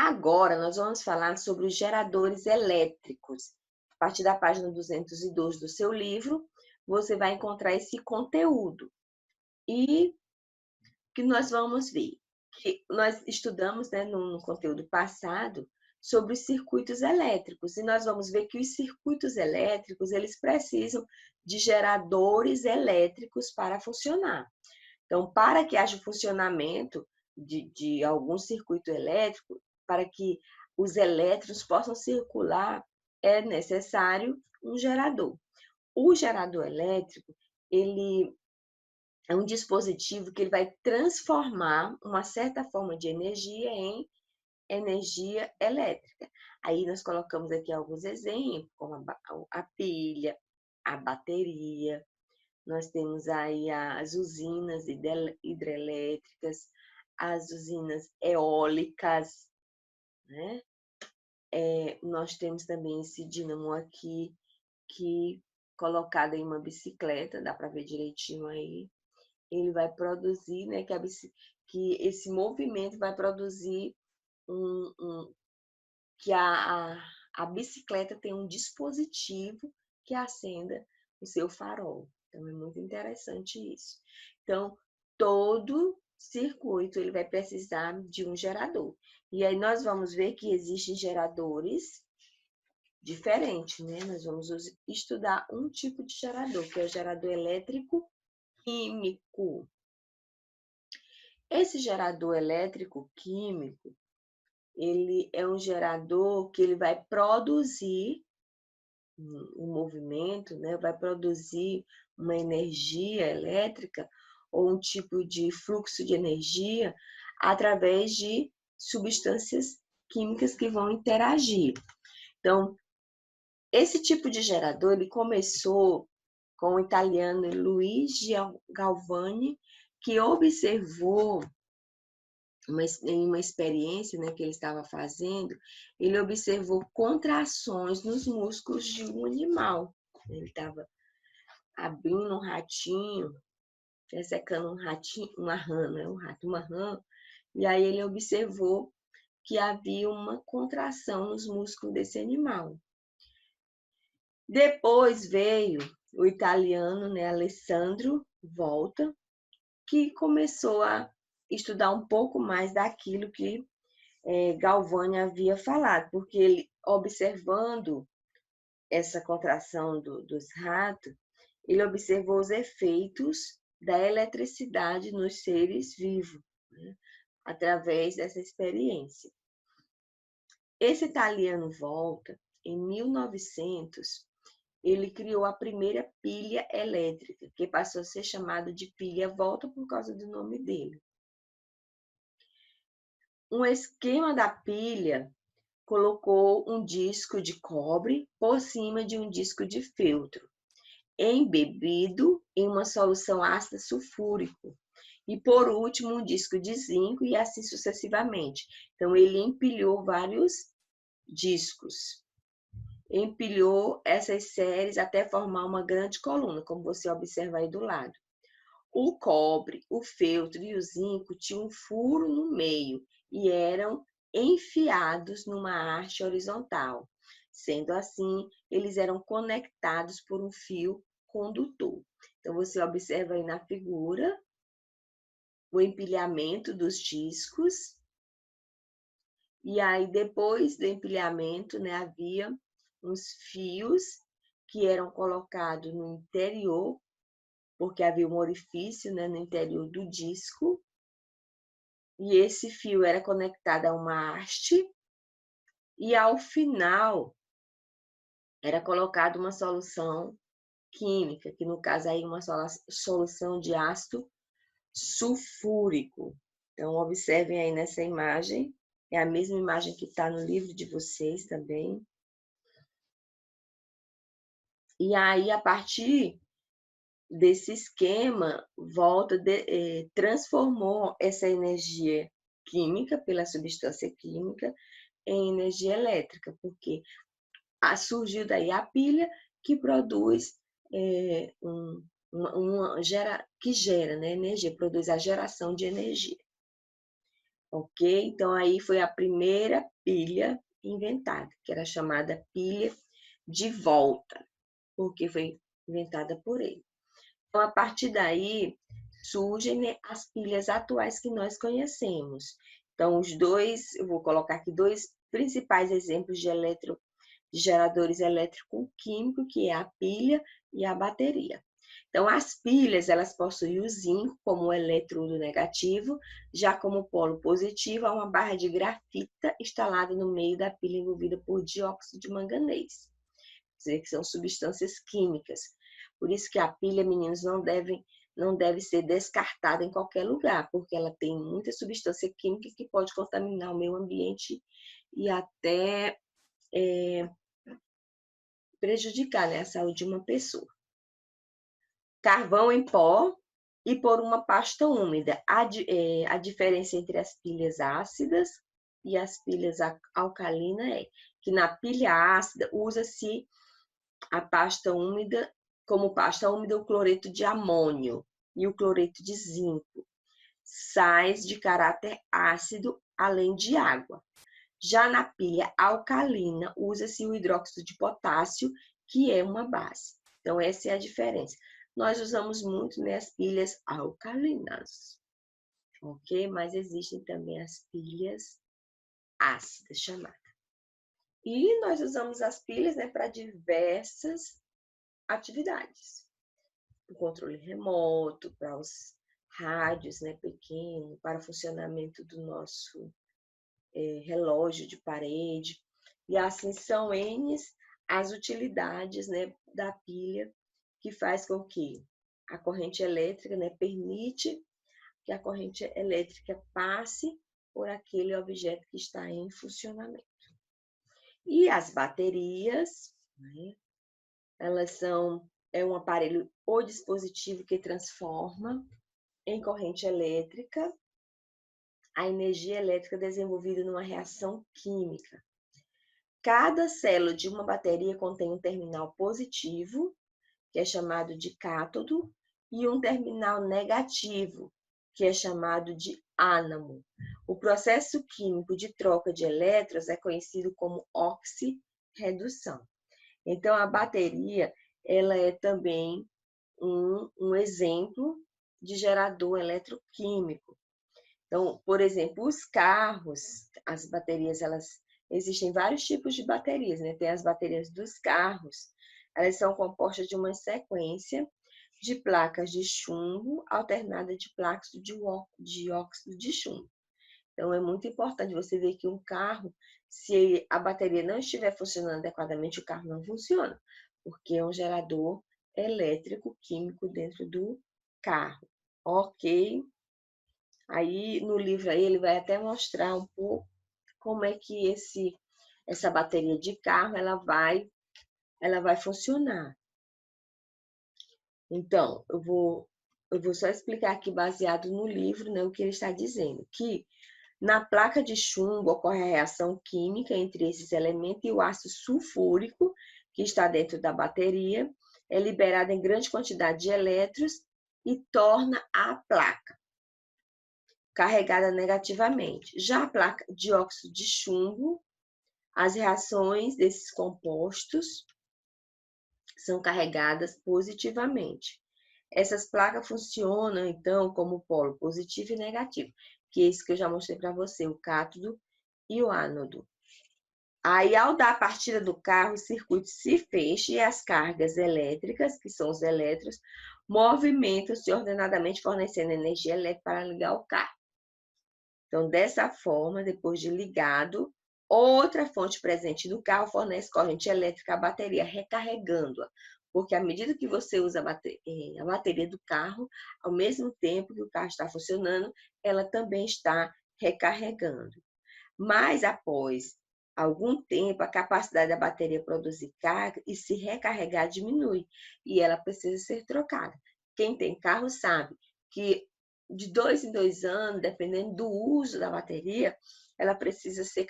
Agora nós vamos falar sobre os geradores elétricos. A partir da página 202 do seu livro, você vai encontrar esse conteúdo. E que nós vamos ver, que nós estudamos, né, no conteúdo passado, sobre os circuitos elétricos, e nós vamos ver que os circuitos elétricos, eles precisam de geradores elétricos para funcionar. Então, para que haja o funcionamento de algum circuito elétrico, para que os elétrons possam circular, é necessário um gerador. O gerador elétrico, ele é um dispositivo que ele vai transformar uma certa forma de energia em energia elétrica. Aí nós colocamos aqui alguns exemplos, como a pilha, a bateria, nós temos aí as usinas hidrelétricas, as usinas eólicas, né? Nós temos também esse dínamo aqui, que colocado em uma bicicleta, dá para ver direitinho aí, ele vai produzir, né, que esse movimento vai produzir que a bicicleta tem um dispositivo que acenda o seu farol. Então, é muito interessante isso. Então, todo circuito ele vai precisar de um gerador. E aí nós vamos ver que existem geradores diferentes, né? Nós vamos estudar um tipo de gerador, que é o gerador elétrico químico. Esse gerador elétrico químico, ele é um gerador que ele vai produzir um movimento, né? Vai produzir uma energia elétrica ou um tipo de fluxo de energia através de substâncias químicas que vão interagir. Então, esse tipo de gerador, ele começou com o italiano Luigi Galvani, que observou em uma experiência, né, que ele estava fazendo, ele observou contrações nos músculos de um animal. Ele estava abrindo um ratinho, secando um ratinho, uma rã, né, um rato, uma rã, e aí ele observou que havia uma contração nos músculos desse animal. Depois veio o italiano, né, Alessandro Volta, que começou a estudar um pouco mais daquilo que Galvani havia falado, porque ele, observando essa contração dos ratos, ele observou os efeitos da eletricidade nos seres vivos, né, através dessa experiência. Esse italiano Volta, em 1900, ele criou a primeira pilha elétrica, que passou a ser chamada de pilha Volta por causa do nome dele. Um esquema da pilha colocou um disco de cobre por cima de um disco de feltro, embebido em uma solução ácida sulfúrico. E, por último, um disco de zinco e assim sucessivamente. Então, ele empilhou vários discos. Empilhou essas séries até formar uma grande coluna, como você observa aí do lado. O cobre, o feltro e o zinco tinham um furo no meio e eram enfiados numa haste horizontal. Sendo assim, eles eram conectados por um fio condutor. Então, você observa aí na figura o empilhamento dos discos. E aí, depois do empilhamento, né, havia uns fios que eram colocados no interior, porque havia um orifício, né, no interior do disco, e esse fio era conectado a uma haste, e ao final era colocada uma solução química, que no caso aí uma solução de ácido sulfúrico. Então, observem aí nessa imagem, é a mesma imagem que está no livro de vocês também. E aí, a partir desse esquema, transformou essa energia química, pela substância química, em energia elétrica, porque surgiu daí a pilha que produz que gera, né, energia, produz a geração de energia. ok? Então, aí foi a primeira pilha inventada, que era chamada pilha de volta, porque foi inventada por ele. Então, a partir daí, surgem, né, as pilhas atuais que nós conhecemos. Então, eu vou colocar aqui dois principais exemplos de geradores elétrico-químicos, que é a pilha e a bateria. Então, as pilhas, elas possuem o zinco como eletrodo negativo, já como polo positivo, há uma barra de grafita instalada no meio da pilha envolvida por dióxido de manganês. Quer dizer, que são substâncias químicas. Por isso que a pilha, meninos, não deve ser descartada em qualquer lugar, porque ela tem muita substância química que pode contaminar o meio ambiente e até prejudicar, né, a saúde de uma pessoa. Carvão em pó e por uma pasta úmida. A diferença entre as pilhas ácidas e as pilhas alcalinas é que na pilha ácida usa-se a pasta úmida, como pasta úmida, o cloreto de amônio e o cloreto de zinco, sais de caráter ácido, além de água. Já na pilha alcalina, usa-se o hidróxido de potássio, que é uma base. Então, essa é a diferença. Nós usamos muito, né, as pilhas alcalinas, ok? Mas existem também as pilhas ácidas, chamadas. E nós usamos as pilhas, né, para diversas atividades. O controle remoto, para os rádios, né, pequeno, para o funcionamento do nosso relógio de parede. E assim são N as utilidades, né, da pilha, que faz com que a corrente elétrica, né, permite que a corrente elétrica passe por aquele objeto que está em funcionamento. E as baterias, né, elas é um aparelho ou dispositivo que transforma em corrente elétrica a energia elétrica desenvolvida numa reação química. Cada célula de uma bateria contém um terminal positivo, que é chamado de cátodo, e um terminal negativo, que é chamado de ânamo. O processo químico de troca de elétrons é conhecido como oxirredução. Então, a bateria, ela é também um exemplo de gerador eletroquímico. Então, por exemplo, os carros, as baterias, existem vários tipos de baterias, né? Tem as baterias dos carros, elas são compostas de uma sequência de placas de chumbo alternada de placas de óxido de chumbo. Então, é muito importante você ver que um carro, se a bateria não estiver funcionando adequadamente, o carro não funciona, porque é um gerador elétrico químico dentro do carro. Ok? Aí no livro aí ele vai até mostrar um pouco como é que essa bateria de carro ela vai funcionar. Então, eu vou só explicar aqui baseado no livro, né, o que ele está dizendo, que na placa de chumbo ocorre a reação química entre esses elementos e o ácido sulfúrico que está dentro da bateria é liberado em grande quantidade de elétrons e torna a placa carregada negativamente. Já a placa de óxido de chumbo, as reações desses compostos são carregadas positivamente. Essas placas funcionam, então, como polo positivo e negativo, que é esse que eu já mostrei para você, o cátodo e o ânodo. Aí, ao dar a partida do carro, o circuito se fecha e as cargas elétricas, que são os elétrons, movimentam-se ordenadamente, fornecendo energia elétrica para ligar o carro. Então, dessa forma, depois de ligado, outra fonte presente no carro fornece corrente elétrica à bateria, recarregando-a. Porque à medida que você usa a bateria do carro, ao mesmo tempo que o carro está funcionando, ela também está recarregando. Mas após algum tempo, a capacidade da bateria produzir carga e se recarregar diminui e ela precisa ser trocada. Quem tem carro sabe que de 2 em 2 anos, dependendo do uso da bateria, ela precisa ser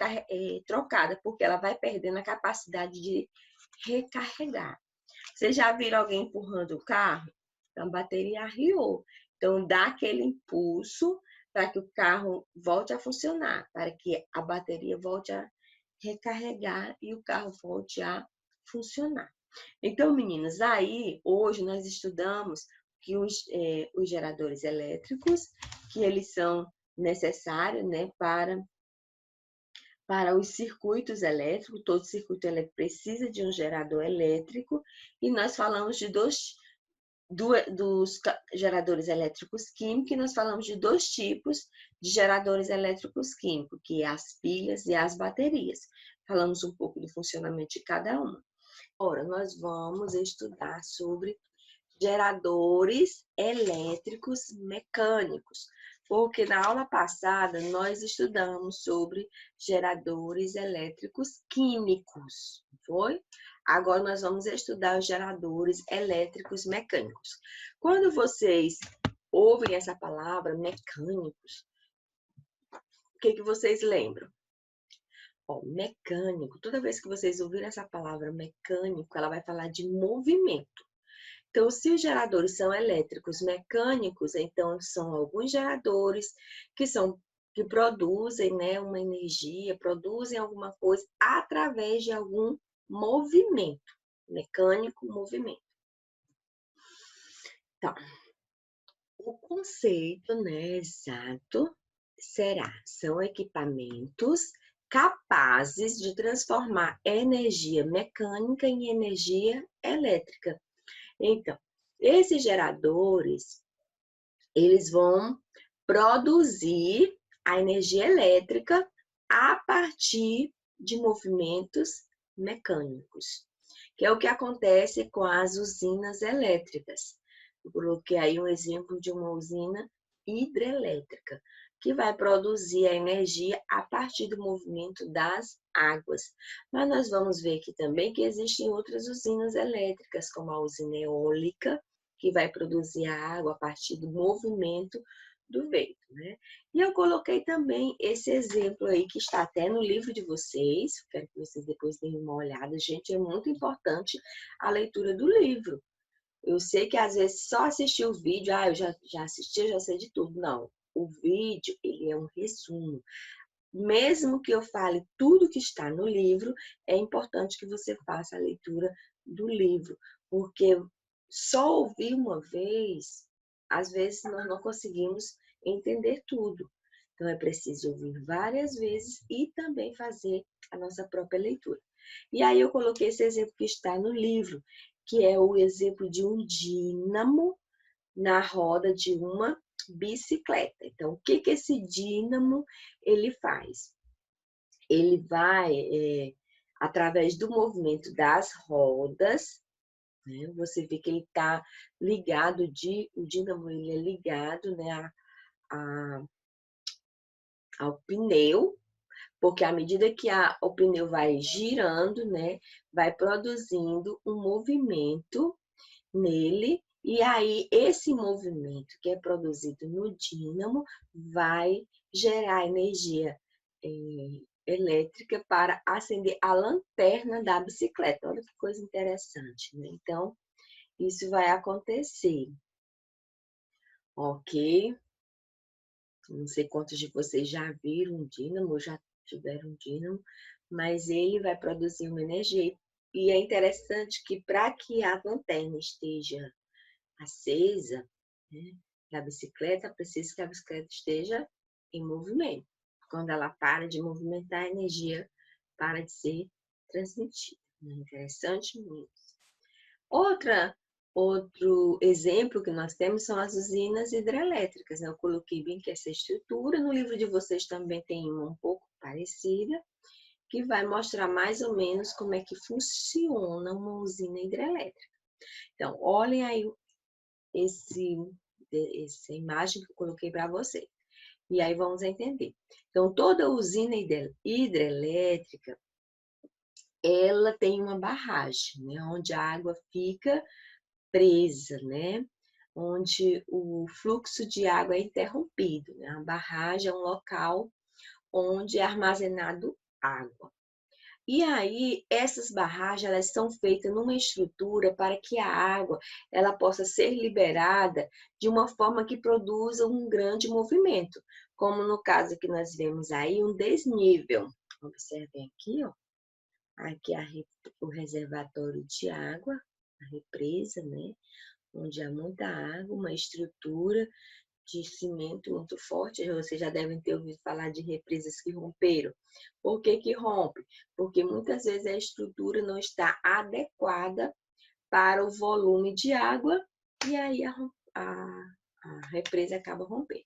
trocada, porque ela vai perdendo a capacidade de recarregar. Vocês já viram alguém empurrando o carro? Então, a bateria arriou. Então, dá aquele impulso para que o carro volte a funcionar, para que a bateria volte a recarregar e o carro volte a funcionar. Então, meninas, aí hoje nós estudamos que os geradores elétricos, que eles são necessários, né, para os circuitos elétricos. Todo circuito elétrico precisa de um gerador elétrico, e nós falamos de dos geradores elétricos químicos, e nós falamos de dois tipos de geradores elétricos químicos, que é as pilhas e as baterias. Falamos um pouco do funcionamento de cada uma. Agora, nós vamos estudar sobre geradores elétricos mecânicos, porque na aula passada nós estudamos sobre geradores elétricos químicos, foi? Agora nós vamos estudar os geradores elétricos mecânicos. Quando vocês ouvem essa palavra mecânicos, o que vocês lembram? Ó, mecânico, toda vez que vocês ouvirem essa palavra mecânico, ela vai falar de movimento. Então, se os geradores são elétricos mecânicos, então são alguns geradores que produzem, né, uma energia, produzem alguma coisa através de algum movimento. Mecânico, movimento. Então, o conceito, né, exato são equipamentos capazes de transformar energia mecânica em energia elétrica. Então, esses geradores, eles vão produzir a energia elétrica a partir de movimentos mecânicos, que é o que acontece com as usinas elétricas. Eu coloquei aí um exemplo de uma usina hidrelétrica, que vai produzir a energia a partir do movimento das águas. Mas nós vamos ver aqui também que existem outras usinas elétricas, como a usina eólica, que vai produzir a água a partir do movimento do vento, né? E eu coloquei também esse exemplo aí, que está até no livro de vocês, quero que vocês depois deem uma olhada. Gente, é muito importante a leitura do livro. Eu sei que às vezes só assistir o vídeo, eu já assisti, eu já sei de tudo. Não, o vídeo, ele é um resumo. Mesmo que eu fale tudo que está no livro, é importante que você faça a leitura do livro, porque só ouvir uma vez, às vezes nós não conseguimos entender tudo. Então é preciso ouvir várias vezes e também fazer a nossa própria leitura. E aí eu coloquei esse exemplo que está no livro, que é o exemplo de um dínamo na roda de uma bicicleta. Então, o que esse dínamo ele faz? Ele vai, através do movimento das rodas, né? Você vê que ele está ligado, o dínamo ele é ligado, né, ao pneu, porque à medida que o pneu vai girando, né, vai produzindo um movimento nele, e aí esse movimento que é produzido no dínamo vai gerar energia elétrica para acender a lanterna da bicicleta. Olha que coisa interessante, né? Então, isso vai acontecer, ok? Não sei quantos de vocês já viram um dínamo, já tiveram um dínamo, mas ele vai produzir uma energia. E é interessante que para que a lanterna esteja acesa, né, da bicicleta, precisa que a bicicleta esteja em movimento. Quando ela para de movimentar, a energia para de ser transmitida. Interessante mesmo. Outro exemplo que nós temos são as usinas hidrelétricas, né? Eu coloquei bem que essa estrutura, no livro de vocês também tem uma um pouco parecida, que vai mostrar mais ou menos como é que funciona uma usina hidrelétrica. Então, olhem aí essa imagem que eu coloquei para vocês. E aí vamos entender. Então, toda usina hidrelétrica, ela tem uma barragem, né? Onde a água fica presa, né? Onde o fluxo de água é interrompido, né? A barragem é um local onde é armazenado água. E aí, essas barragens, elas são feitas numa estrutura para que a água ela possa ser liberada de uma forma que produza um grande movimento. como no caso que nós vemos aí, um desnível. Observem aqui, ó. Aqui o reservatório de água, a represa, né? Onde há muita água, uma estrutura de cimento muito forte. Vocês já devem ter ouvido falar de represas que romperam. Por que que rompe? Porque muitas vezes a estrutura não está adequada para o volume de água e aí a represa acaba rompendo.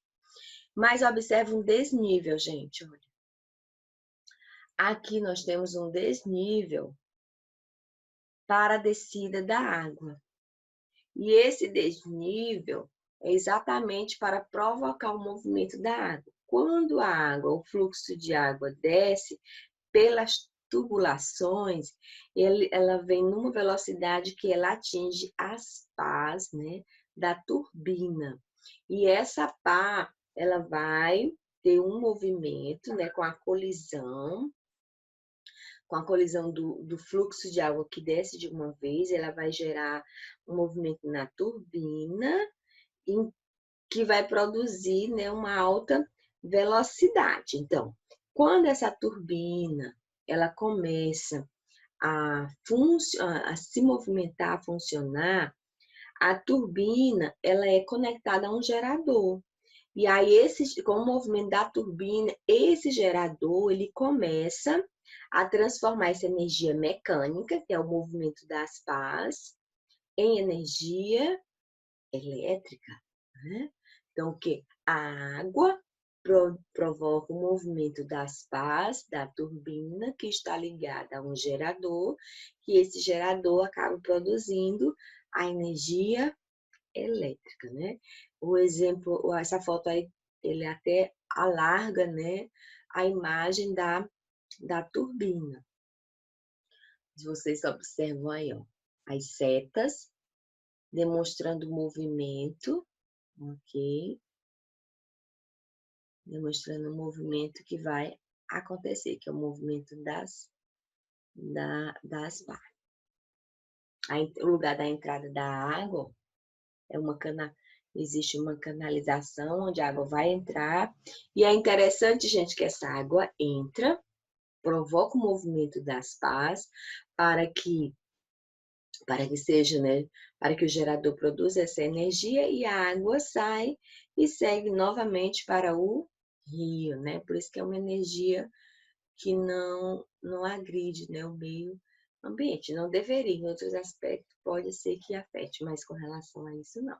Mas observe um desnível, gente. Olha. Aqui nós temos um desnível para a descida da água. E esse desnível é exatamente para provocar o movimento da água. Quando a água, o fluxo de água desce pelas tubulações, ela vem numa velocidade que ela atinge as pás, né, da turbina. E essa pá, ela vai ter um movimento, né, com a colisão do fluxo de água que desce de uma vez, ela vai gerar um movimento na turbina, que vai produzir, né, uma alta velocidade. Então, quando essa turbina ela começa a se movimentar, a funcionar, a turbina ela é conectada a um gerador. E aí, com o movimento da turbina, esse gerador ele começa a transformar essa energia mecânica, que é o movimento das pás, em energia elétrica. Né? Então, o que? A água provoca o movimento das pás da turbina, que está ligada a um gerador, que esse gerador acaba produzindo a energia elétrica, né? O exemplo, essa foto aí, ele até alarga, né, a imagem da turbina. Se vocês observam aí, ó, as setas demonstrando o movimento, ok? Demonstrando o movimento que vai acontecer, que é o movimento das pás. O lugar da entrada da água é existe uma canalização onde a água vai entrar. E é interessante, gente, que essa água entra, provoca o movimento das pás para que seja, né, para que o gerador produza essa energia e a água sai e segue novamente para o rio, né? Por isso que é uma energia que não agride, né, o meio ambiente. Não deveria, em outros aspectos pode ser que afete, mas com relação a isso não.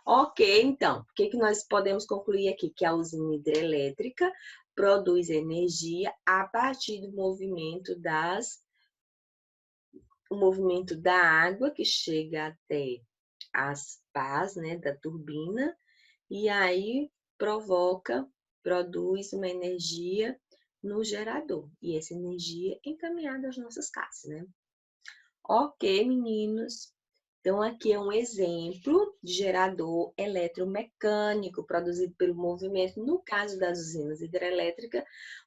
Ok, então, o que nós podemos concluir aqui? Que a usina hidrelétrica produz energia a partir do movimento da água que chega até as pás, né, da turbina, e aí produz uma energia no gerador, e essa energia é encaminhada às nossas casas, né? Ok, meninos. Então, aqui é um exemplo de gerador eletromecânico produzido pelo movimento, no caso das usinas hidrelétricas,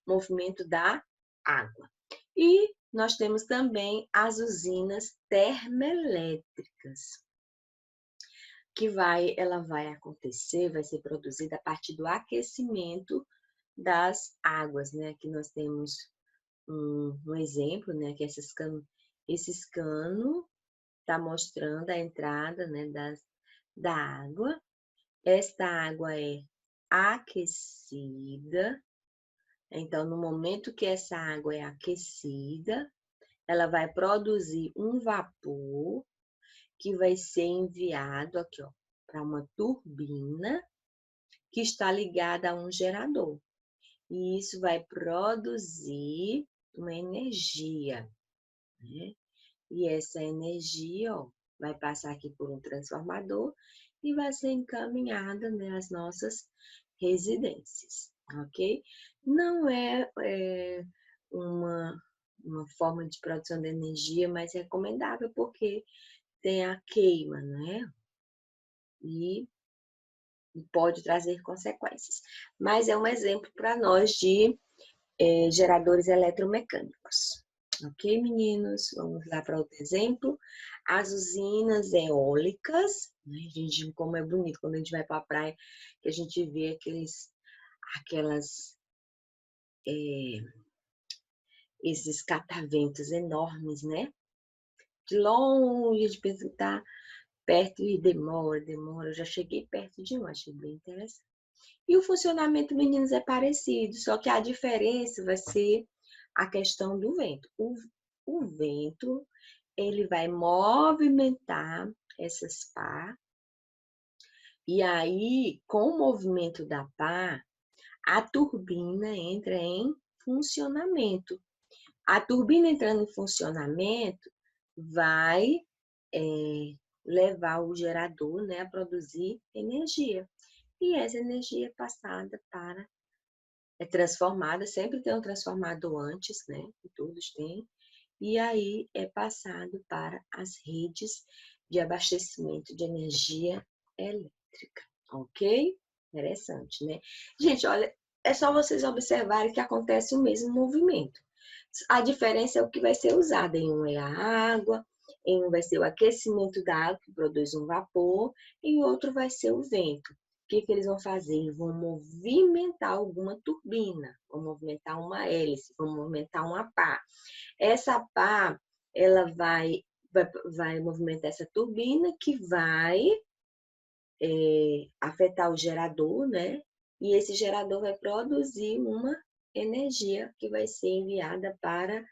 movimento da água. E nós temos também as usinas termoelétricas, ela vai ser produzida a partir do aquecimento das águas, né? Aqui nós temos um exemplo, né? Que esse cano está mostrando a entrada, né, da água. Esta água é aquecida. Então, no momento que essa água é aquecida, ela vai produzir um vapor que vai ser enviado aqui, ó, para uma turbina que está ligada a um gerador. E isso vai produzir uma energia, né? E essa energia, ó, vai passar aqui por um transformador e vai ser encaminhada, né, às nossas residências, ok? Não é, uma forma de produção de energia mais recomendável porque tem a queima, né? E pode trazer consequências. Mas é um exemplo para nós de geradores eletromecânicos. Ok, meninos? Vamos lá para outro exemplo. As usinas eólicas, né? Gente, como é bonito quando a gente vai para a praia, que a gente vê aquelas, esses cataventos enormes, né? De longe, de pensar que tá perto e demora. Eu já cheguei perto de um, achei bem interessante. E o funcionamento, meninos, é parecido, só que a diferença vai ser a questão do vento. O vento, ele vai movimentar essas pá, e aí, com o movimento da pá, a turbina entra em funcionamento. A turbina entrando em funcionamento vai levar o gerador, né, a produzir energia. E essa energia é passada para, é transformada, sempre tem um transformador antes, né, que todos têm, e aí é passado para as redes de abastecimento de energia elétrica, ok? Interessante, né? Gente, olha, é só vocês observarem que acontece o mesmo movimento. A diferença é o que vai ser usado. Em um é a água, em um vai ser o aquecimento da água, que produz um vapor, em outro vai ser o vento. O que eles vão fazer? Eles vão movimentar alguma turbina, vão movimentar uma hélice, vão movimentar uma pá. Essa pá, ela vai movimentar essa turbina que vai afetar o gerador, né? E esse gerador vai produzir uma energia que vai ser enviada para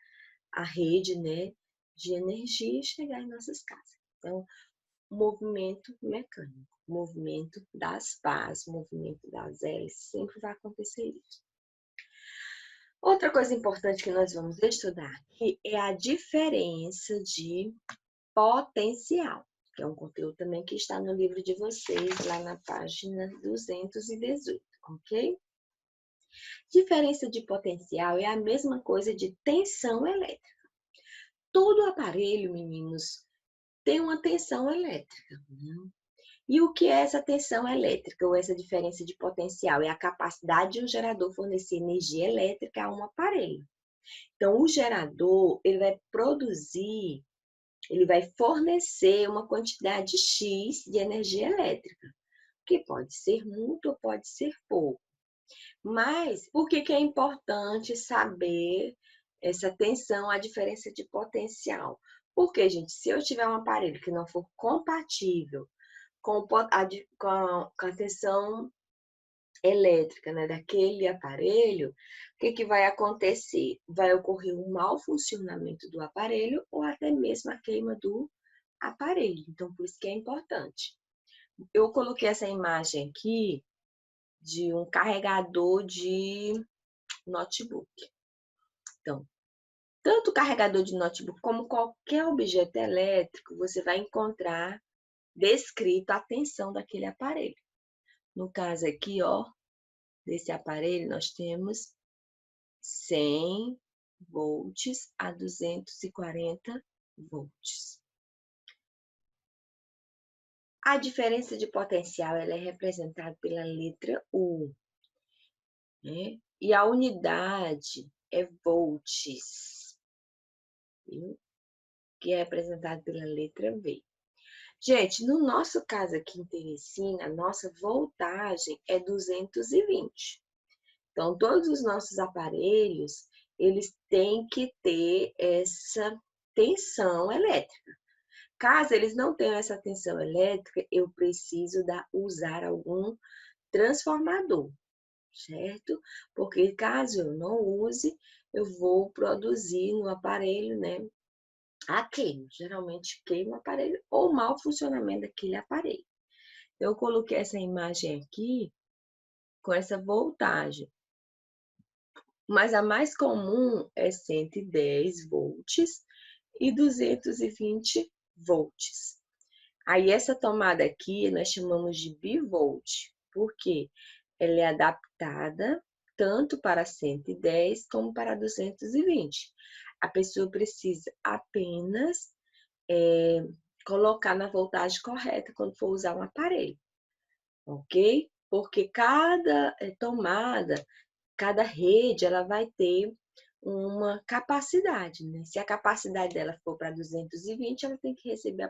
a rede, né, de energia e chegar em nossas casas. Então, movimento mecânico, movimento das pás, movimento das hélices, sempre vai acontecer isso. Outra coisa importante que nós vamos estudar aqui é a diferença de potencial, que é um conteúdo também que está no livro de vocês, lá na página 218, ok? Diferença de potencial é a mesma coisa de tensão elétrica. Todo aparelho, meninos, tem uma tensão elétrica. Né? E o que é essa tensão elétrica ou essa diferença de potencial? É a capacidade de um gerador fornecer energia elétrica a um aparelho. Então, o gerador, ele vai produzir, ele vai fornecer uma quantidade X de energia elétrica, que pode ser muito ou pode ser pouco. Mas, por que é importante saber essa tensão, a diferença de potencial? Porque, gente, se eu tiver um aparelho que não for compatível com a tensão elétrica, né, daquele aparelho, o que vai acontecer? Vai ocorrer um mau funcionamento do aparelho ou até mesmo a queima do aparelho. Então, por isso que é importante. Eu coloquei essa imagem aqui de um carregador de notebook. Então, tanto o carregador de notebook como qualquer objeto elétrico, você vai encontrar descrito a tensão daquele aparelho. No caso aqui, ó, desse aparelho, nós temos 100 volts a 240 volts. A diferença de potencial ela é representada pela letra U, né? E a unidade é volts, viu? Que é representado pela letra V. Gente, no nosso caso aqui em Teresina, a nossa voltagem é 220. Então, todos os nossos aparelhos, eles têm que ter essa tensão elétrica. Caso eles não tenham essa tensão elétrica, eu preciso usar algum transformador, certo? Porque caso eu não use, eu vou produzir no aparelho, né, a queima. Geralmente queima o aparelho ou mau funcionamento daquele aparelho. Eu coloquei essa imagem aqui com essa voltagem. Mas a mais comum é 110 volts e 220 volts. Aí essa tomada aqui nós chamamos de bivolt, porque ela é adaptada tanto para 110 como para 220. A pessoa precisa apenas colocar na voltagem correta quando for usar um aparelho, ok? Porque cada tomada, cada rede, ela vai ter uma capacidade, né? Se a capacidade dela for para 220, ela tem que receber